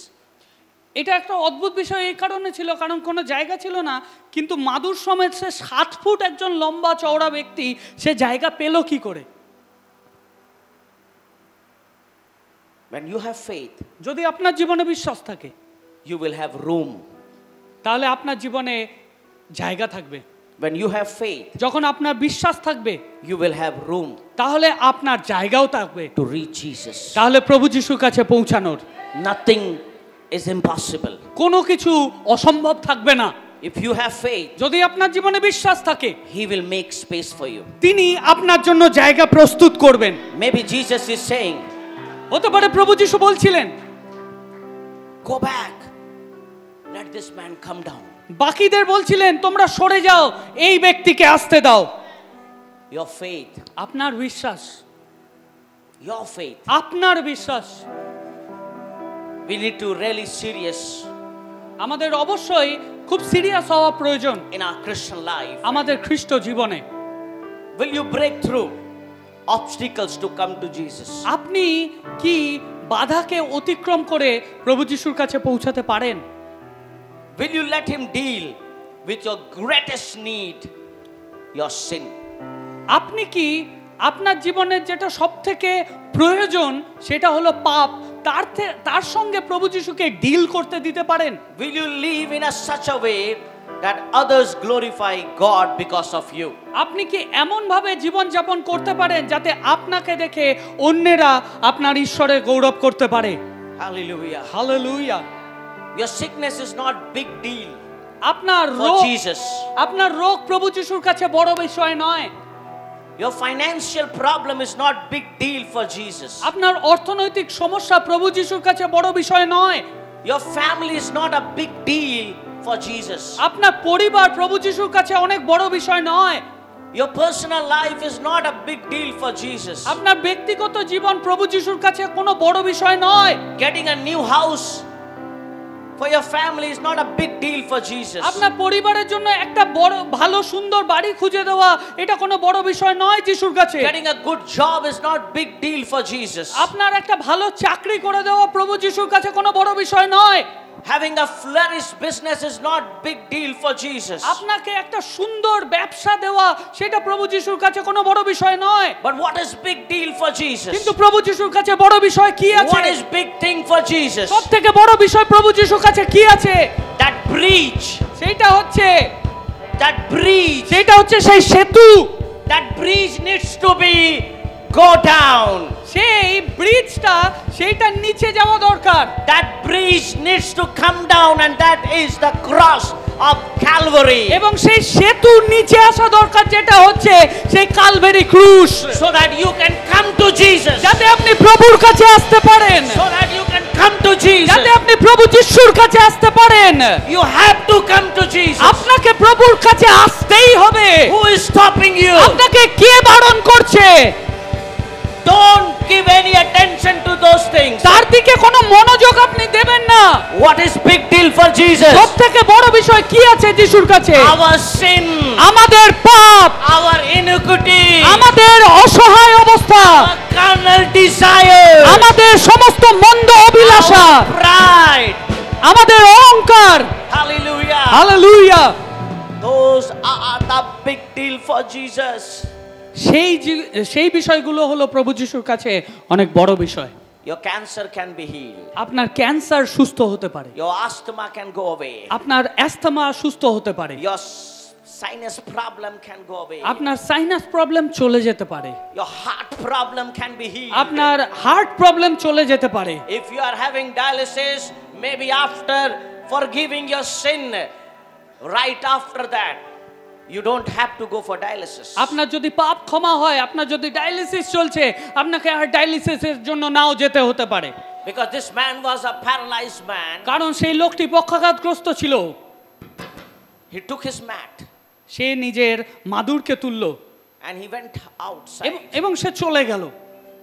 এটা একটা অদ্ভুত বিষয় এই কারণে ছিল, কারণ কোনো জায়গা ছিল না, কিন্তু মাদুর সমেত সে 7 ফুট একজন লম্বা চওড়া ব্যক্তি সে জায়গা পেল কি করে? When you have faith, যদি আপনার জীবনে বিশ্বাস থাকে, you will have room. তাহলে আপনার জীবনে জায়গা থাকবে। When you have faith, যখন আপনার বিশ্বাস থাকবে, you will have room তাহলে আপনার জায়গাও থাকবে to reach Jesus. তাহলে প্রভু যিশুর কাছে পৌঁছানোর। Nothing is impossible. কোনো কিছু অসম্ভব থাকবে না। If you have faith, যদি আপনার জীবনে বিশ্বাস থাকে, he will make space for you. তিনি আপনার জন্য জায়গা প্রস্তুত করবেন। Maybe Jesus is saying, হতে পারে প্রভু যিশু বলছিলেন, go back, let this man come down. বাকিদের বলছিলেন তোমরা সরে যাও, এই ব্যক্তিকে আসতে দাও। Your faith, আপনার বিশ্বাস, your faith. আপনার বিশ্বাস। We need to really serious আমাদের অবশ্যই খুব সিরিয়াস হওয়া প্রয়োজন in our Christian life. আমাদের খ্রিস্ট জীবনে। Will you break through obstacles to come to Jesus? আপনি কি বাধাকে অতিক্রম করে প্রভু যিশুর কাছে পৌঁছাতে পারেন? Will you let him deal with your greatest need, your sin? আপনি কি আপনার জীবনের যেটা সবথেকে প্রয়োজন সেটা হলো পাপ, তার সঙ্গে প্রভু যিশুকে ডিল করতে দিতে পারেন? Will you live in such a way that others glorify God because of you? আপনি কি এমন ভাবে জীবন যাপন করতে পারেন যাতে আপনাকে দেখে অন্যেরা আপনার ঈশ্বরের গৌরব করতে পারে? Hallelujah. Hallelujah. Your sickness is not big deal আপনার for রোগ, Jesus. আপনার রোগ প্রভু যিশুর কাছে বড় বিষয় নয়। Your financial problem is not big deal for Jesus. আপনার অর্থনৈতিক সমস্যা প্রভু যিশুর কাছে বড় বিষয় নয়। Your family is not a big deal for Jesus. আপনার পরিবার প্রভু যিশুর কাছে অনেক বড় বিষয় নয়। Your personal life is not a big deal for Jesus. আপনার ব্যক্তিগত জীবন প্রভু যিশুর কাছে কোনো বড় বিষয় নয়। Getting a new house for your family is not a big deal for Jesus. আপনার পরিবারের জন্য একটা বড় ভালো সুন্দর বাড়ি খুঁজে দেওয়া এটা কোনো বড় বিষয় নয় যিশুর কাছে। Getting a good job is not big deal for Jesus. আপনার একটা ভালো চাকরি করে দেওয়া প্রভু যিশুর কাছে কোনো বড় বিষয় নয়। Having a flourished business is not big deal for Jesus. আপনাকে একটা সুন্দর ব্যবসা দেওয়া সেটা প্রভু যিশুর কাছে কোনো বড় বিষয় নয়। But what is big deal for Jesus? কিন্তু প্রভু যিশুর কাছে বড় বিষয় কি আছে? What is big thing for Jesus? সবথেকে বড় বিষয় প্রভু যিশুর কাছে কি আছে? That bridge. সেটা হচ্ছে That bridge. সেই সেতু। That bridge needs to be go down. সেই ব্রিজটা সেইটা নিচে যাওয়া দরকার। That bridge needs to come down, and that is the cross of Calvary. এবং সেই সেতুর নিচে আসা দরকার, যেটা হচ্ছে সেই কালভারি ক্রুশ, So that you can come to Jesus. যাতে আপনি প্রভুর কাছে আসতে পারেন, So that you can come to Jesus. যাতে আপনি প্রভু যিশুর কাছে আসতে পারেন। You have to come to Jesus. আপনাকে প্রভুর কাছে আসতেই হবে। Who is stopping you? আপনাকে কে বারণ করছে? Don't give any attention to those things. তার দিকে কোনো মনোযোগ আপনি দেবেন না। What is big deal for Jesus? সবথেকে বড় বিষয় কি আছে যিশুর কাছে? Our sin, আমাদের পাপ, our iniquity, আমাদের অসহায় অবস্থা, our carnal desire, আমাদের সমস্ত মন্দ অভিলাষা, our pride. আমাদের অহংকার। Hallelujah. Hallelujah. Those are the big deal for Jesus. সেই বিষয়গুলো হলো প্রভু যিশুর কাছে অনেক বড় বিষয়। Your cancer can be healed. আপনার ক্যান্সার সুস্থ হতে পারে, Your asthma can go away. আপনার অ্যাস্থমা সুস্থ হতে পারে, Your sinus problem can go away. আপনার সাইনাস প্রবলেম চলে যেতে পারে, Your heart problem can be healed. আপনার হার্ট প্রবলেম চলে যেতে পারে। If you are having dialysis, maybe after forgiving your sin, right after that, you don't have to go for dialysis. আপনার যদি পাপ ক্ষমা হয়, আপনার যদি ডায়ালিসিস চলছে, আপনাকে আর ডায়ালিসিসের জন্য নাও যেতে হতে পারে। Because this man was a paralyzed man. কারণ সেই লোকটি পক্ষাঘাতগ্রস্ত ছিল। He took his mat সে নিজের মাদুরকে তুলল and he went outside. এবং সে চলে গেল,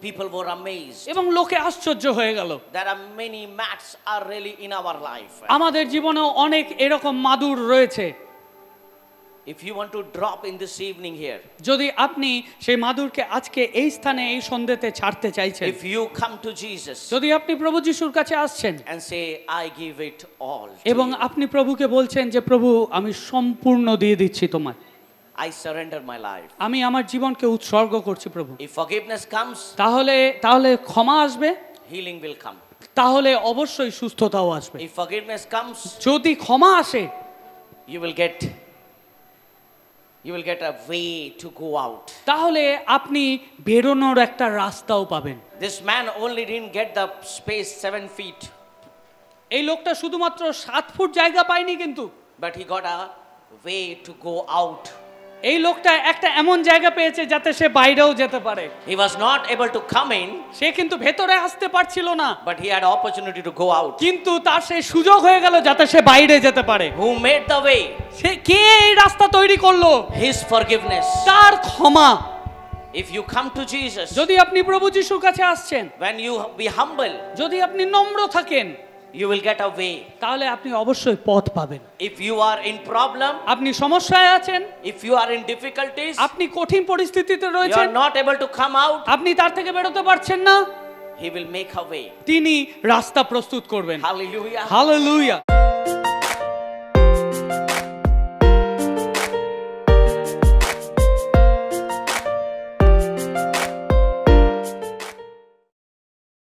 People were amazed. এবং লোকে আশ্চর্য হয়ে গেল। There are many mats are really in our life. আমাদের জীবনেও অনেক এরকম মাদুর রয়েছে। If you want to drop in this evening here, যদি আপনি সেই মাদুরকে আজকে এই স্থানে এই সন্ধ্যেতে ছাড়তে চাইছেন, if you come to Jesus যদি আপনি প্রভু যিশুর কাছে আসছেন and say, I give it all to এবং you. আপনি প্রভুকে বলছেন যে প্রভু আমি সম্পূর্ণ দিয়ে দিচ্ছি তোমায়, I surrender my life. আমি আমার জীবনকে উৎসর্গ করছি প্রভু, If forgiveness comes, তাহলে ক্ষমা আসবে, healing will come. তাহলে অবশ্যই সুস্থতাও আসবে। If forgiveness comes, যদি ক্ষমা আসে, you will get a way to go out. তাহলে আপনি বেরোনোর একটা রাস্তাও পাবেন। This man only didn't get the space 7 feet, এই লোকটা শুধুমাত্র 7 ফুট জায়গা পায়নি, কিন্তু but he got a way to go out. এই লোকটা একটা এমন জায়গা পেয়েছে যাতে সে বাইরেও যেতে পারে। He was not able to come in, সে কিন্তু ভেতরে আসতে পারছিল না, but he had opportunity to go out. কিন্তু তার সেই সুযোগ হয়ে গেল যাতে সে বাইরে যেতে পারে। Who made the way? সে কে এই রাস্তা তৈরি করলো? His forgiveness. তার ক্ষমা। If you come to Jesus, যদি আপনি প্রভু যিশুর কাছে আসছেন, when you be humble, যদি আপনি নম্র থাকেন, you will get a way. তাহলে আপনি অবশ্যই পথ পাবেন। If you are in problem, আপনি সমস্যায় আছেন, if you are in difficulties, আপনি কঠিন পরিস্থিতিতে you রয়েছেন, are not able to come out, আপনি তার থেকে বেরোতে পারছেন না, he will make a way. তিনি রাস্তা প্রস্তুত করবেন। Hallelujah. হালেলুয়া।